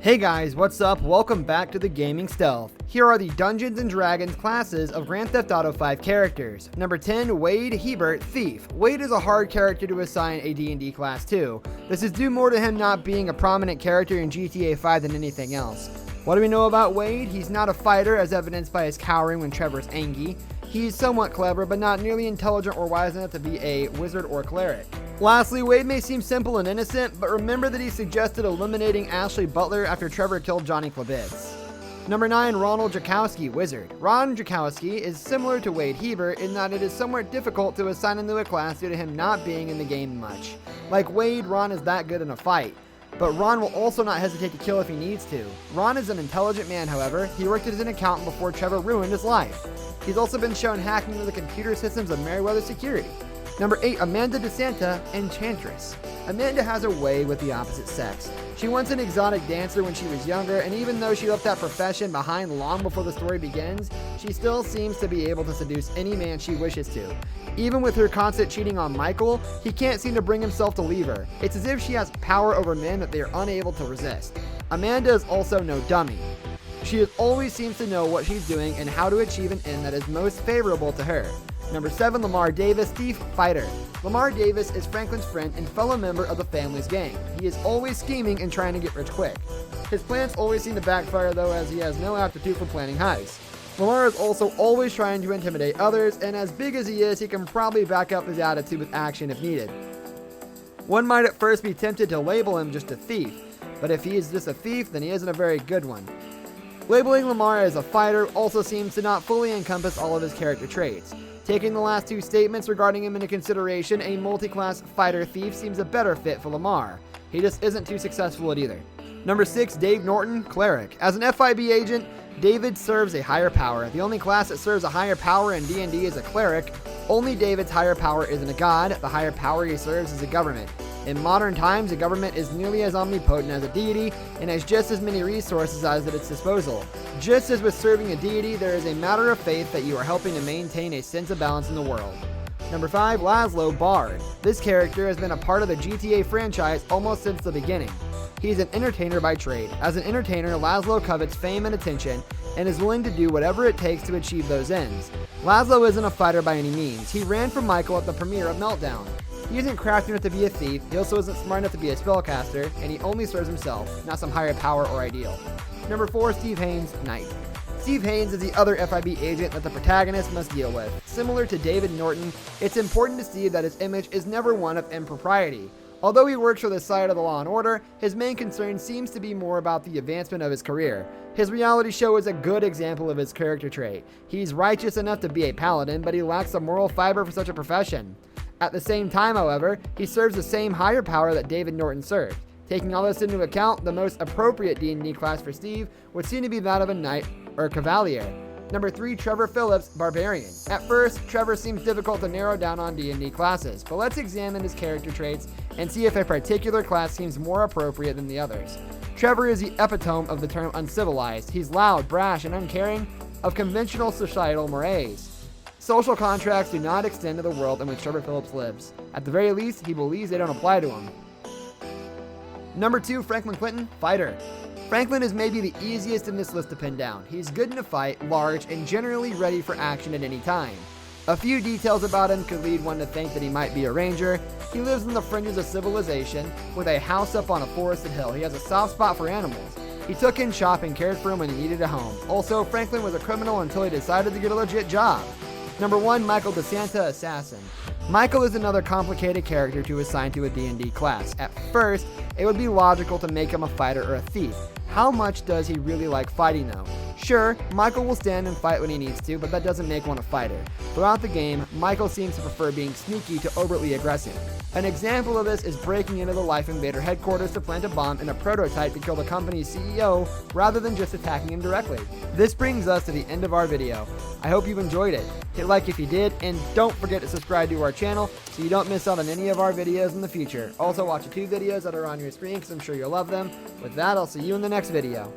Hey guys, what's up? Welcome back to the Gaming Stealth. Here are the Dungeons & Dragons classes of Grand Theft Auto 5 characters. Number 10, Wade Hebert, Thief. Wade is a hard character to assign a D&D class to. This is due more to him not being a prominent character in GTA 5 than anything else. What do we know about Wade? He's not a fighter, as evidenced by his cowering when Trevor's angry. He's somewhat clever, but not nearly intelligent or wise enough to be a wizard or cleric. Lastly, Wade may seem simple and innocent, but remember that he suggested eliminating Ashley Butler after Trevor killed Johnny Klabitz. Number 9, Ronald Jakowski, Wizard. Ron Jakowski is similar to Wade Hebert in that it is somewhat difficult to assign him to a class due to him not being in the game much. Like Wade, Ron is that good in a fight. But Ron will also not hesitate to kill if he needs to. Ron is an intelligent man, however. He worked as an accountant before Trevor ruined his life. He's also been shown hacking into the computer systems of Meriwether Security. Number 8, Amanda DeSanta, Enchantress. Amanda has a way with the opposite sex. She was an exotic dancer when she was younger, and even though she left that profession behind long before the story begins, she still seems to be able to seduce any man she wishes to. Even with her constant cheating on Michael, he can't seem to bring himself to leave her. It's as if she has power over men that they are unable to resist. Amanda is also no dummy. She always seems to know what she's doing and how to achieve an end that is most favorable to her. Number 7, Lamar Davis, Thief Fighter. Lamar Davis is Franklin's friend and fellow member of the family's gang. He is always scheming and trying to get rich quick. His plans always seem to backfire though, as he has no aptitude for planning heists. Lamar is also always trying to intimidate others, and as big as he is, he can probably back up his attitude with action if needed. One might at first be tempted to label him just a thief, but if he is just a thief, then he isn't a very good one. Labeling Lamar as a fighter also seems to not fully encompass all of his character traits. Taking the last two statements regarding him into consideration, a multi-class fighter-thief seems a better fit for Lamar. He just isn't too successful at either. Number 6, Dave Norton, Cleric. As an FIB agent, David serves a higher power. The only class that serves a higher power in D&D is a Cleric. Only David's higher power isn't a god. The higher power he serves is a government. In modern times, a government is nearly as omnipotent as a deity and has just as many resources as at its disposal. Just as with serving a deity, there is a matter of faith that you are helping to maintain a sense of balance in the world. Number 5, Laszlo Bard. This character has been a part of the GTA franchise almost since the beginning. He's an entertainer by trade. As an entertainer, Laszlo covets fame and attention and is willing to do whatever it takes to achieve those ends. Laszlo isn't a fighter by any means. He ran from Michael at the premiere of Meltdown. He isn't crafty enough to be a thief, he also isn't smart enough to be a spellcaster, and he only serves himself, not some higher power or ideal. Number 4, Steve Haynes, Knight. Steve Haynes is the other FIB agent that the protagonist must deal with. Similar to David Norton, it's important to see that his image is never one of impropriety. Although he works for the side of the law and order, his main concern seems to be more about the advancement of his career. His reality show is a good example of his character trait. He's righteous enough to be a paladin, but he lacks the moral fiber for such a profession. At the same time, however, he serves the same higher power that David Norton served. Taking all this into account, the most appropriate D&D class for Steve would seem to be that of a knight or a cavalier. Number 3, Trevor Phillips, Barbarian. At first, Trevor seems difficult to narrow down on D&D classes, but let's examine his character traits and see if a particular class seems more appropriate than the others. Trevor is the epitome of the term uncivilized. He's loud, brash, and uncaring of conventional societal mores. Social contracts do not extend to the world in which Trevor Phillips lives. At the very least, he believes they don't apply to him. Number 2, Franklin Clinton, Fighter. Franklin is maybe the easiest in this list to pin down. He's good in a fight, large, and generally ready for action at any time. A few details about him could lead one to think that he might be a ranger. He lives in the fringes of civilization, with a house up on a forested hill. He has a soft spot for animals. He took in Chop and cared for him when he needed a home. Also, Franklin was a criminal until he decided to get a legit job. Number 1, Michael DeSanta, Assassin. Michael is another complicated character to assign to a D&D class. At first, it would be logical to make him a fighter or a thief. How much does he really like fighting though? Sure, Michael will stand and fight when he needs to, but that doesn't make one a fighter. Throughout the game, Michael seems to prefer being sneaky to overtly aggressive. An example of this is breaking into the Life Invader headquarters to plant a bomb in a prototype to kill the company's CEO rather than just attacking him directly. This brings us to the end of our video. I hope you enjoyed it. Hit like if you did, and don't forget to subscribe to our channel so you don't miss out on any of our videos in the future. Also watch the 2 videos that are on your screen because I'm sure you'll love them. With that, I'll see you in the next video.